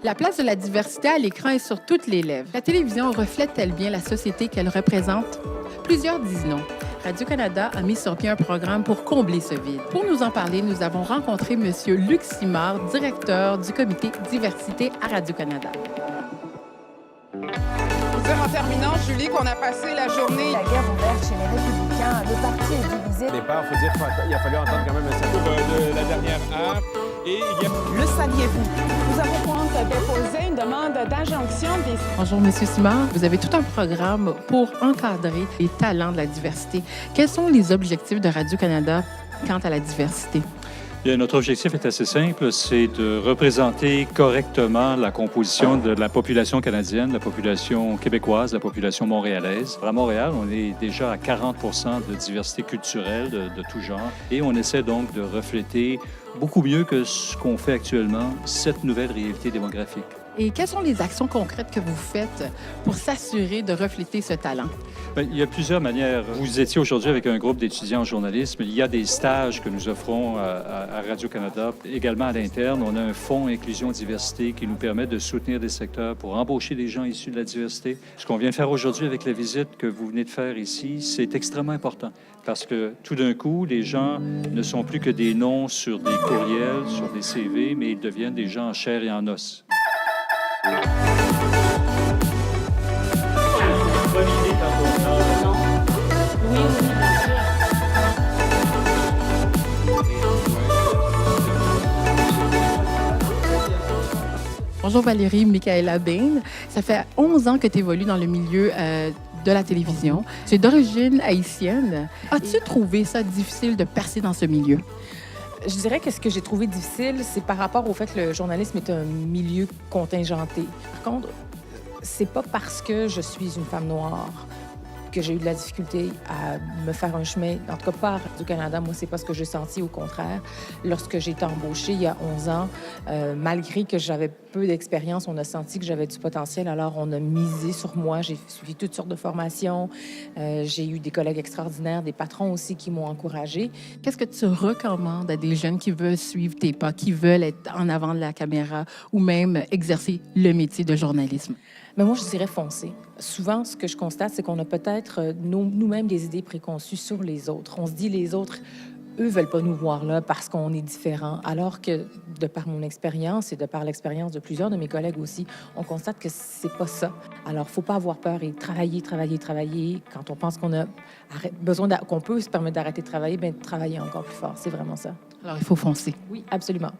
La place de la diversité à l'écran est sur toutes les lèvres. La télévision reflète-t-elle bien la société qu'elle représente? Plusieurs disent non. Radio-Canada a mis sur pied un programme pour combler ce vide. Pour nous en parler, nous avons rencontré M. Luc Simard, directeur du comité diversité à Radio-Canada. Dire en terminant, Julie, qu'on a passé la journée... La guerre ouverte chez les Républicains, le parti est divisé. Au départ, il faut dire qu'il a fallu entendre quand même un certain de la dernière heure. Et il y a... Le saviez-vous? Nous avons compte déposer une demande d'injonction des... Bonjour, M. Simard. Vous avez tout un programme pour encadrer les talents de la diversité. Quels sont les objectifs de Radio-Canada quant à la diversité? Bien, notre objectif est assez simple, c'est de représenter correctement la composition de la population canadienne, la population québécoise, la population montréalaise. À Montréal, on est déjà à 40 de diversité culturelle de tout genre et on essaie donc de refléter beaucoup mieux que ce qu'on fait actuellement cette nouvelle réalité démographique. Et quelles sont les actions concrètes que vous faites pour s'assurer de refléter ce talent? Bien, il y a plusieurs manières. Vous étiez aujourd'hui avec un groupe d'étudiants en journalisme. Il y a des stages que nous offrons à Radio-Canada. Également à l'interne, on a un fonds inclusion-diversité qui nous permet de soutenir des secteurs pour embaucher des gens issus de la diversité. Ce qu'on vient de faire aujourd'hui avec la visite que vous venez de faire ici, c'est extrêmement important parce que tout d'un coup, les gens ne sont plus que des noms sur des courriels, sur des CV, mais ils deviennent des gens en chair et en os. Bonjour Valérie Michaela Bain. Ça fait 11 ans que tu évolues dans le milieu de la télévision. Tu es d'origine haïtienne. As-tu trouvé ça difficile de percer dans ce milieu? Je dirais que ce que j'ai trouvé difficile, c'est par rapport au fait que le journalisme est un milieu contingenté. Par contre, c'est pas parce que je suis une femme noire que j'ai eu de la difficulté à me faire un chemin. En tout cas, pas à Radio-Canada. Moi, c'est pas ce que j'ai senti. Au contraire, lorsque j'ai été embauchée il y a 11 ans, malgré que j'avais peu d'expérience, on a senti que j'avais du potentiel. Alors, on a misé sur moi. J'ai suivi toutes sortes de formations. J'ai eu des collègues extraordinaires, des patrons aussi qui m'ont encouragée. Qu'est-ce que tu recommandes à des jeunes qui veulent suivre tes pas, qui veulent être en avant de la caméra ou même exercer le métier de journalisme? Mais moi, je dirais foncer. Souvent, ce que je constate, c'est qu'on a peut-être nous-mêmes des idées préconçues sur les autres. On se dit, les autres, eux, veulent pas nous voir là parce qu'on est différents. Alors que, de par mon expérience et de par l'expérience de plusieurs de mes collègues aussi, on constate que c'est pas ça. Alors, faut pas avoir peur et travailler. Quand on pense qu'on a besoin, qu'on peut se permettre d'arrêter de travailler, bien, travailler encore plus fort. C'est vraiment ça. Alors, il faut foncer. Oui, absolument.